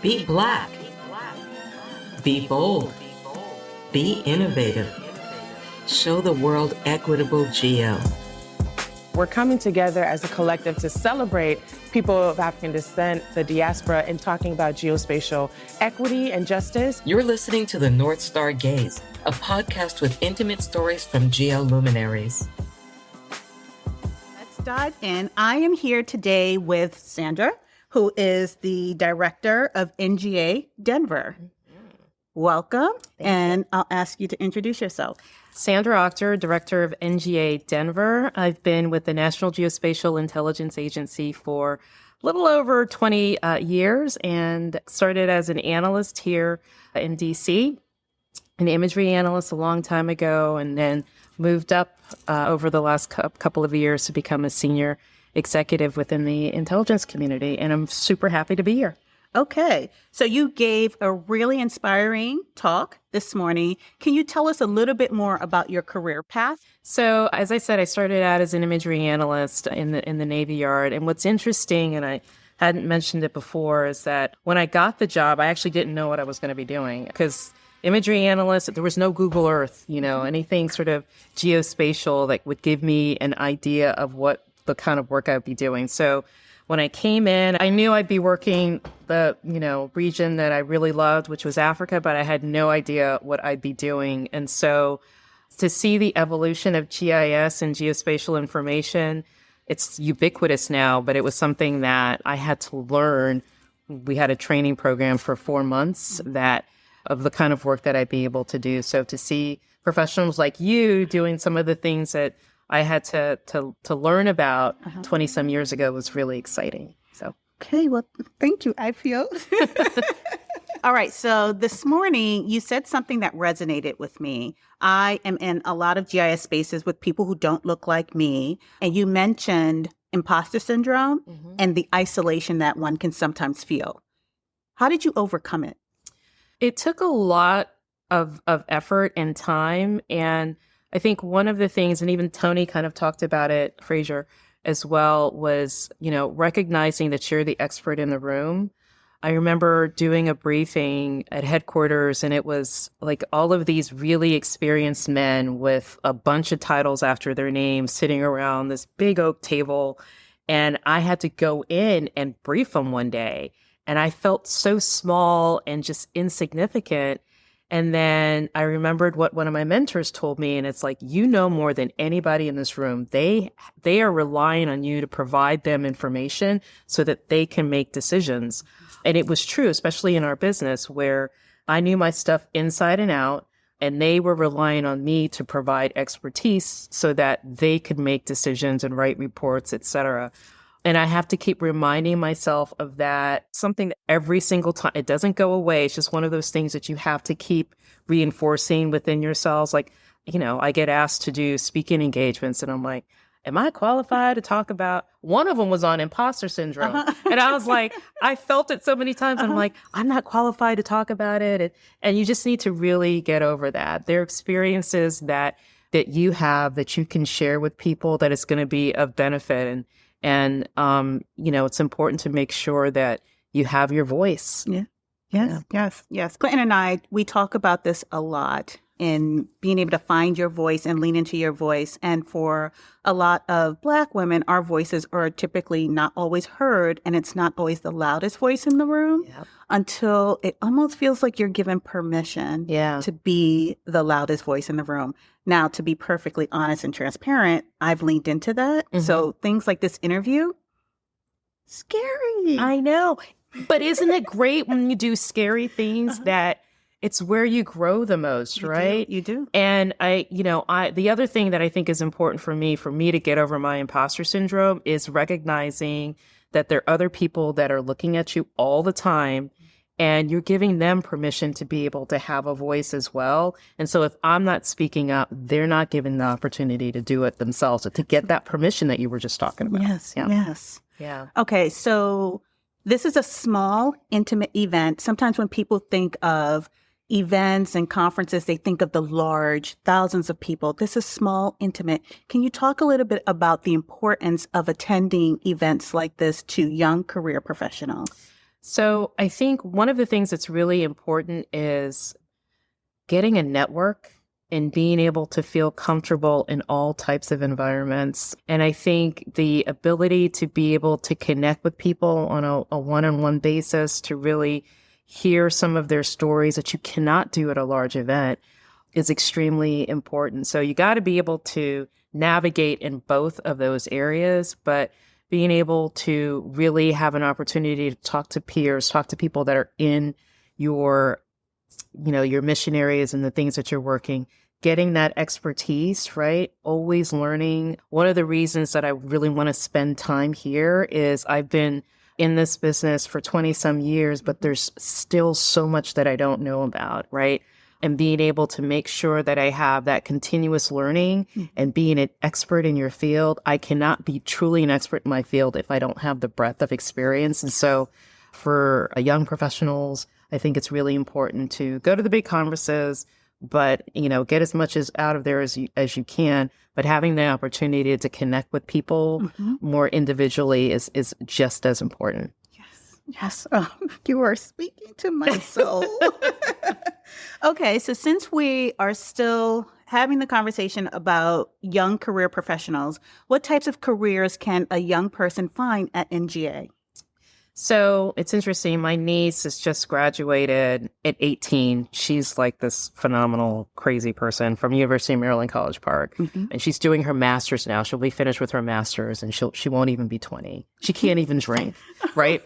Be black. Be bold. Be innovative. Show the world equitable geo. We're coming together as a collective to celebrate people of African descent, the diaspora, and talking about geospatial equity and justice. You're listening to the North Star Gaze, a podcast with intimate stories from geo luminaries. Let's dive in. I am here today with Sandra, who is the director of NGA Denver. Welcome, and I'll ask you to introduce yourself. Sandra Auchter, Director of NGA Denver. I've been with the National Geospatial-Intelligence Agency for a little over 20 years and started as an analyst here in DC, an imagery analyst a long time ago, and then moved up over the last couple of years to become a senior executive within the intelligence community. And I'm super happy to be here. Okay, so you gave a really inspiring talk this morning. Can you tell us a little bit more about your career path? So, as I said, I started out as an imagery analyst in the Navy Yard. And what's interesting, and I hadn't mentioned it before, is that when I got the job, I actually didn't know what I was going to be doing because imagery analyst, there was no Google Earth, anything sort of geospatial that would give me an idea of what the kind of work I would be doing. So when I came in, I knew I'd be working the, region that I really loved, which was Africa, but I had no idea what I'd be doing. And so to see the evolution of GIS and geospatial information, it's ubiquitous now, but it was something that I had to learn. We had a training program for 4 months of the kind of work that I'd be able to do. So to see professionals like you doing some of the things that I had to learn about 20 some years ago was really exciting. So, okay, well, thank you. I feel. All right. So this morning you said something that resonated with me. I am in a lot of GIS spaces with people who don't look like me. And you mentioned imposter syndrome and the isolation that one can sometimes feel. How did you overcome it? It took a lot of effort and time. And I think one of the things, and even Tony kind of talked about it, Fraser, as well, was, recognizing that you're the expert in the room. I remember doing a briefing at headquarters, and it was like all of these really experienced men with a bunch of titles after their names sitting around this big oak table. And I had to go in and brief them one day. And I felt so small and just insignificant. And then I remembered what one of my mentors told me, and it's like, you know more than anybody in this room. They are relying on you to provide them information so that they can make decisions. And it was true, especially in our business, where I knew my stuff inside and out, and they were relying on me to provide expertise so that they could make decisions and write reports, et cetera. And I have to keep reminding myself of that, something that every single time, it doesn't go away. It's just one of those things that you have to keep reinforcing within yourselves. Like, I get asked to do speaking engagements and I'm like, am I qualified to talk about, one of them was on imposter syndrome. And I was like, I felt it so many times. I'm like, I'm not qualified to talk about it. And you just need to really get over that. There are experiences that you have that you can share with people that is going to be of benefit. And it's important to make sure that you have your voice. Yeah. Yes. Clinton and I, we talk about this a lot in being able to find your voice and lean into your voice. And for a lot of Black women, our voices are typically not always heard, and it's not always the loudest voice in the room until it almost feels like you're given permission to be the loudest voice in the room. Now, to be perfectly honest and transparent, I've leaned into that. So things like this interview, scary. I know. But isn't it great when you do scary things that it's where you grow the most, right? You do. And the other thing that I think is important for me to get over my imposter syndrome is recognizing that there are other people that are looking at you all the time, and you're giving them permission to be able to have a voice as well. And so if I'm not speaking up, they're not given the opportunity to do it themselves, or to get that permission that you were just talking about. Yes. Yeah. Okay, so this is a small, intimate event. Sometimes when people think of events and conferences, they think of the large, thousands of people. This is small, intimate. Can you talk a little bit about the importance of attending events like this to young career professionals? So I think one of the things that's really important is getting a network and being able to feel comfortable in all types of environments. And I think the ability to be able to connect with people on a one-on-one basis, to really hear some of their stories that you cannot do at a large event, is extremely important. So you got to be able to navigate in both of those areas, but being able to really have an opportunity to talk to peers, talk to people that are in your mission areas and the things that you're working, getting that expertise, right? Always learning. One of the reasons that I really want to spend time here is I've been in this business for 20 some years, but there's still so much that I don't know about, right? And being able to make sure that I have that continuous learning and being an expert in your field. I cannot be truly an expert in my field if I don't have the breadth of experience. And so for young professionals, I think it's really important to go to the big conferences, but, get as much out of there as you can. But having the opportunity to connect with people more individually is just as important. Yes. You are speaking to my soul. Okay. So since we are still having the conversation about young career professionals, what types of careers can a young person find at NGA? So it's interesting. My niece has just graduated at 18. She's like this phenomenal, crazy person from University of Maryland, College Park. And she's doing her master's now. She'll be finished with her master's and she won't even be 20. She can't even drink, right?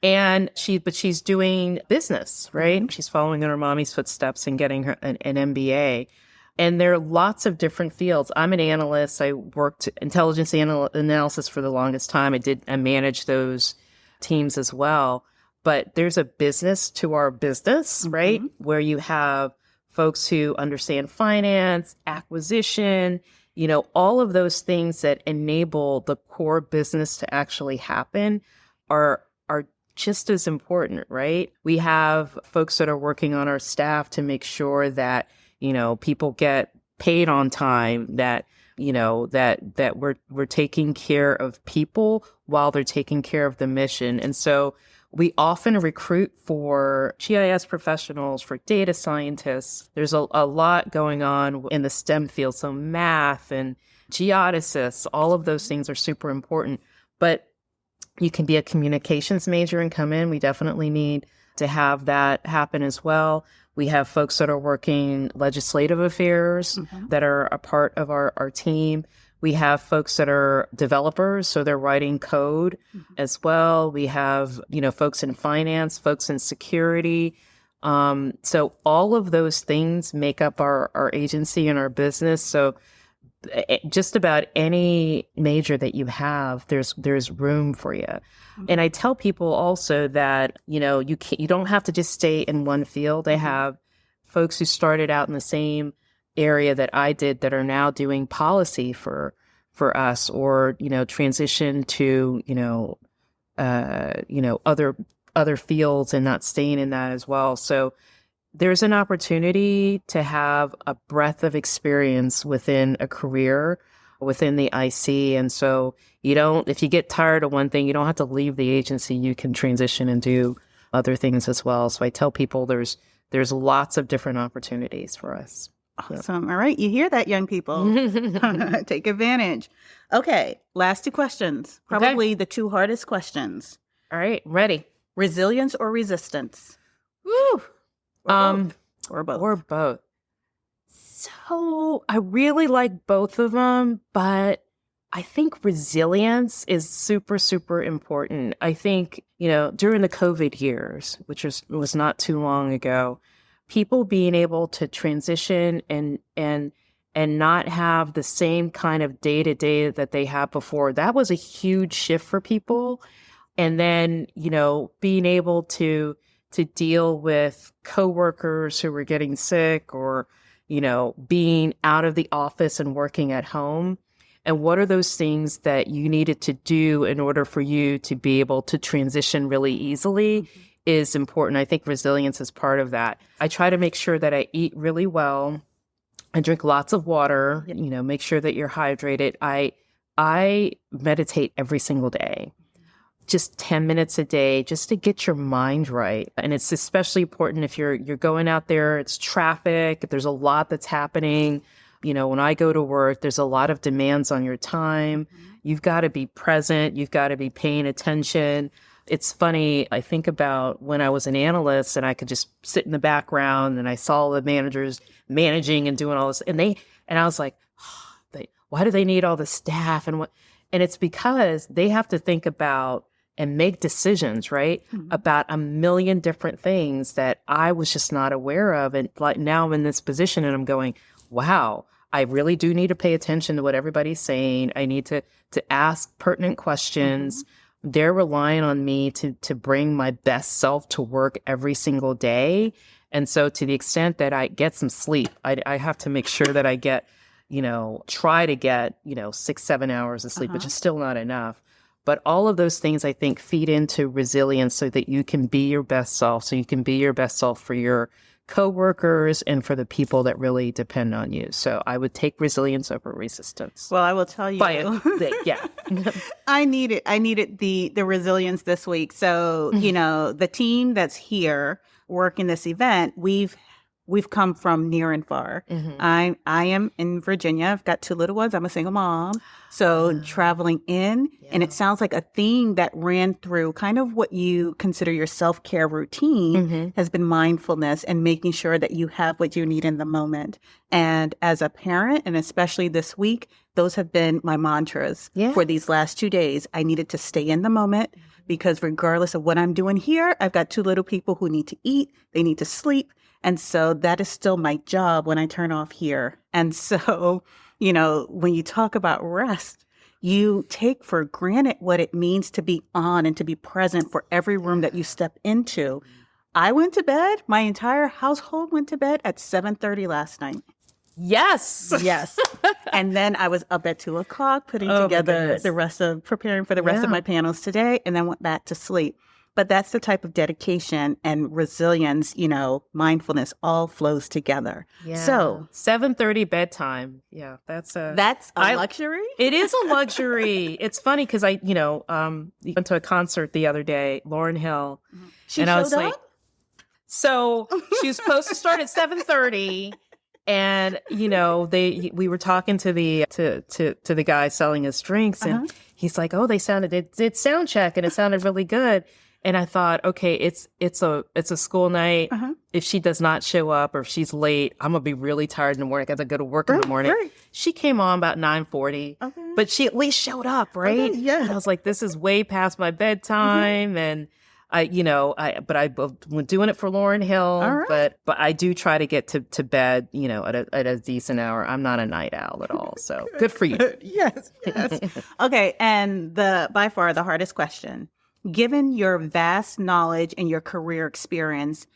And she's doing business, right? She's following in her mommy's footsteps and getting her an MBA. And there are lots of different fields. I'm an analyst. I worked intelligence analysis for the longest time. I managed those teams as well. But there's a business to our business, right? Where you have folks who understand finance, acquisition, all of those things that enable the core business to actually happen are just as important, right? We have folks that are working on our staff to make sure that, people get paid on time, that, that we're taking care of people while they're taking care of the mission. And so we often recruit for GIS professionals, for data scientists. There's a lot going on in the STEM field. So math and geodesists, all of those things are super important. But you can be a communications major and come in. We definitely need to have that happen as well. We have folks that are working legislative affairs that are a part of our team. We have folks that are developers, so they're writing code as well. We have, folks in finance, folks in security. So all of those things make up our agency and our business. So just about any major that you have, there's room for you. And I tell people also that, you don't have to just stay in one field. I have folks who started out in the same area that I did that are now doing policy for us, or, transition to, other fields and not staying in that as well. So there's an opportunity to have a breadth of experience within a career, within the IC. And so if you get tired of one thing, you don't have to leave the agency. You can transition and do other things as well. So I tell people there's lots of different opportunities for us. Awesome. All right. You hear that, young people. Take advantage. Okay. Last two questions. Probably the two hardest questions. All right. Ready. Resilience or resistance? Woo! Or both. Or both. So I really like both of them, but I think resilience is super, super important. I think, during the COVID years, which was not too long ago, people being able to transition and not have the same kind of day-to-day that they had before, that was a huge shift for people. And then, being able to deal with coworkers who were getting sick, or, being out of the office and working at home. And what are those things that you needed to do in order for you to be able to transition really easily is important. I think resilience is part of that. I try to make sure that I eat really well. I drink lots of water, make sure that you're hydrated. I meditate every single day. just 10 minutes a day just to get your mind right. And it's especially important if you're going out there, it's traffic, there's a lot that's happening. When I go to work, there's a lot of demands on your time. You've got to be present. You've got to be paying attention. It's funny. I think about when I was an analyst and I could just sit in the background and I saw the managers managing and doing all this. And I was like, why do they need all the staff? And it's because they have to think about and make decisions, right? About a million different things that I was just not aware of. And like now I'm in this position and I'm going, wow, I really do need to pay attention to what everybody's saying. I need to ask pertinent questions. They're relying on me to bring my best self to work every single day. And so to the extent that I get some sleep, I have to make sure that I get, try to get, 6-7 hours of sleep, which is still not enough. But all of those things, I think, feed into resilience so that you can be your best self, so you can be your best self for your coworkers and for the people that really depend on you. So I would take resilience over resistance. Well, I will tell you. Yeah. I needed the resilience this week. So, the team that's here working this event, we've come from near and far. I am in Virginia. I've got 2 little ones. I'm a single mom. So traveling in, and it sounds like a theme that ran through kind of what you consider your self-care routine has been mindfulness and making sure that you have what you need in the moment. And as a parent, and especially this week, those have been my mantras for these last 2 days. I needed to stay in the moment because regardless of what I'm doing here, I've got 2 little people who need to eat, they need to sleep. And so that is still my job when I turn off here. And so, when you talk about rest, you take for granted what it means to be on and to be present for every room that you step into. I went to bed, my entire household went to bed at 7:30 last night. Yes. And then I was up at 2:00 putting together preparing for the rest of my panels today, and then went back to sleep. But that's the type of dedication and resilience, mindfulness all flows together. Yeah. So 7:30 bedtime. Yeah, that's a luxury. It is a luxury. It's funny because I, went to a concert the other day, Lauryn Hill, I was like, so she was supposed to start at 7:30. And, we were talking to the guy selling us drinks, and he's like, oh, they did sound check and it sounded really good. And I thought, okay, it's a school night. If she does not show up or if she's late, I'm gonna be really tired in the morning. I got to go to work in the morning. Right. She came on about 9:40, but she at least showed up, right? And I was like, this is way past my bedtime, and I've been doing it for Lauryn Hill, but I do try to get to bed, at a decent hour. I'm not a night owl at all, so good for you. Yes. Okay, and by far the hardest question. Given your vast knowledge and your career experience,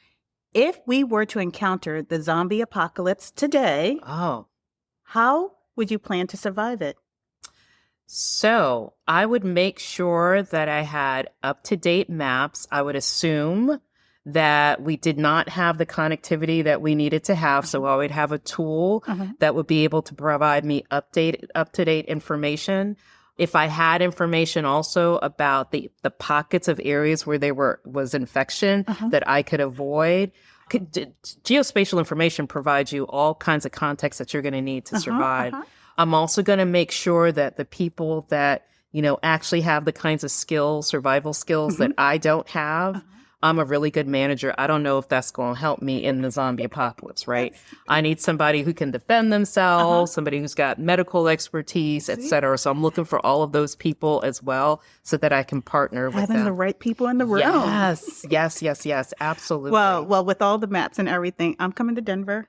if we were to encounter the zombie apocalypse today, how would you plan to survive it? So I would make sure that I had up-to-date maps. I would assume that we did not have the connectivity that we needed to have. So I would have a tool that would be able to provide me up-to-date information. If I had information also about the pockets of areas where was infection that I could avoid, geospatial information provides you all kinds of context that you're going to need to survive. I'm also going to make sure that the people that, actually have the kinds of survival skills that I don't have, I'm a really good manager. I don't know if that's going to help me in the zombie apocalypse, right? I need somebody who can defend themselves, somebody who's got medical expertise, et cetera. So I'm looking for all of those people as well so that I can partner with them. Having the right people in the room. Yes, absolutely. Well, with all the maps and everything, I'm coming to Denver.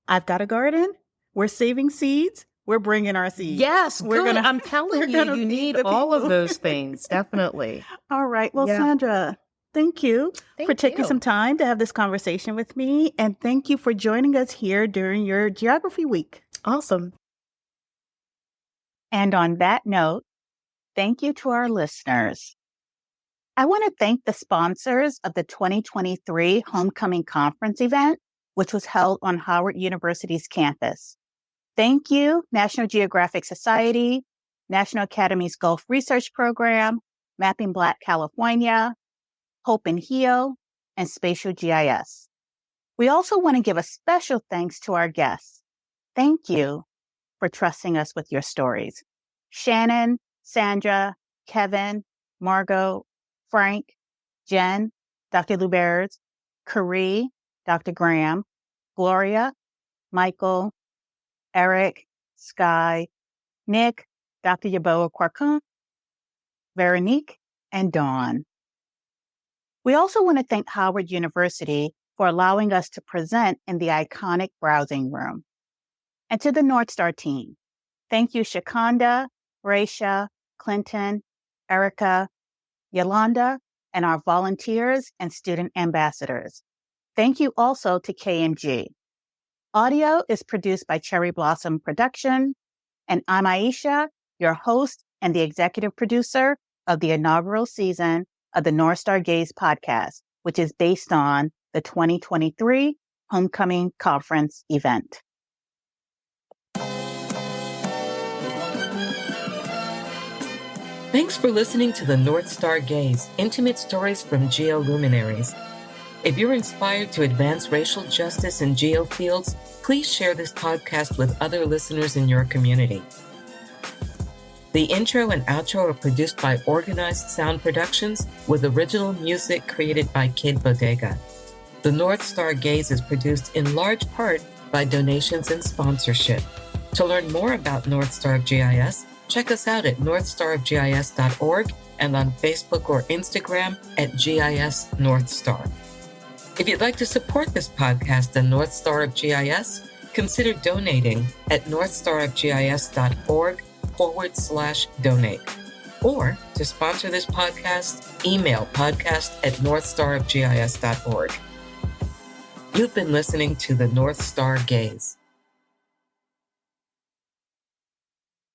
I've got a garden. We're saving seeds. We're bringing our seeds. Yes, I'm telling you, you need all of those things. Definitely. All right. Well, Sandra, thank you for taking some time to have this conversation with me. And thank you for joining us here during your Geography Week. Awesome. And on that note, thank you to our listeners. I want to thank the sponsors of the 2023 Homecoming Conference event, which was held on Howard University's campus. Thank you, National Geographic Society, National Academy's Gulf Research Program, Mapping Black California, Hope and Heal, and Spatial GIS. We also want to give a special thanks to our guests. Thank you for trusting us with your stories. Shannon, Sandra, Kevin, Margot, Frank, Jen, Dr. Luberz, Carrie, Dr. Graham, Gloria, Michael, Eric, Sky, Nick, Dr. Yaboa Kwarkun, Veronique, and Dawn. We also want to thank Howard University for allowing us to present in the iconic browsing room. And to the North Star team, thank you Shakanda, Raisha, Clinton, Erica, Yolanda, and our volunteers and student ambassadors. Thank you also to KMG. Audio is produced by Cherry Blossom Production, and I'm Aisha, your host and the executive producer of the inaugural season of the North Star Gaze podcast, which is based on the 2023 Homecoming Conference event. Thanks for listening to the North Star Gaze, intimate stories from geoluminaries. If you're inspired to advance racial justice in geo fields, please share this podcast with other listeners in your community. The intro and outro are produced by Organized Sound Productions with original music created by Kid Bodega. The North Star Gaze is produced in large part by donations and sponsorship. To learn more about North Star of GIS, check us out at northstarofgis.org and on Facebook or Instagram at GIS North Star. If you'd like to support this podcast and North Star of GIS, consider donating at northstarofgis.org/donate. Or to sponsor this podcast, email podcast@northstarofgis.org. You've been listening to the North Star Gaze.